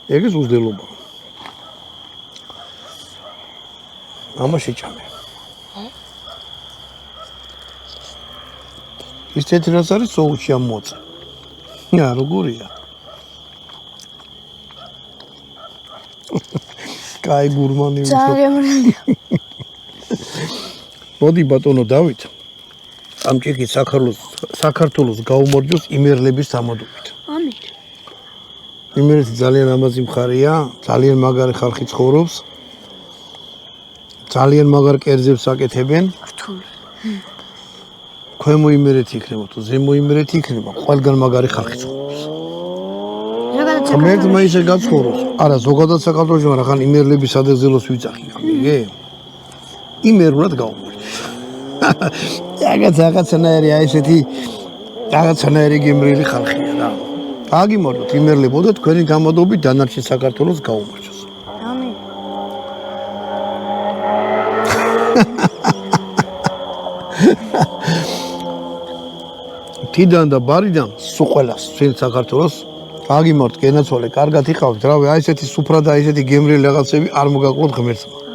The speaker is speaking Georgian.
ეგ ის უძდელობა. მამა შეჭამე. ის თეთრას არის სოუსი ამოწა. როგორია? კაი გურმანი ვიყო. ძალიან მრევლია. მოდი ბატონო დავით. ამ ჭიქით საქართველოს გაუმორჯოს იმერლების სამოდობით. ამით. იმერეთი ძალიან ამაზი მხარეა, ძალიან მაგარი ხალხი ცხოვრობს. ძალიან მაგარ კერძებს აკეთებენ. რთული. ქვემო იმერეთი იქნება თუ ზემო იმერეთი იქნება, ყველგან მაგარი ხალხი ცხოვრობს. ღმერთმა ისე გაცხოვროს. არა, ზოგადად საქართველოში, მაგრამ ხან იმერლების ადეღზელოს ვიძახი, გამიგე? იმერულად გაუმორჯოს. რაღაცნაირი აი ესეთი რაღაცნაირი გემრიელი ხალხია რა. აგიმორდოთ იმერლებო და თქვენი გამოდობით დანარჩენ საქართველოს გაუმორჯოს. ამინ. თიდან და ბარიდან სულ ყველას ჩვენ საქართველოს აგიმორთ გენაცვალე კარგად იყავით რავი აი ესეთი სუფრა და ესეთი გემრიელი რაღაცები არ მოგაკლოთ ღმერთმა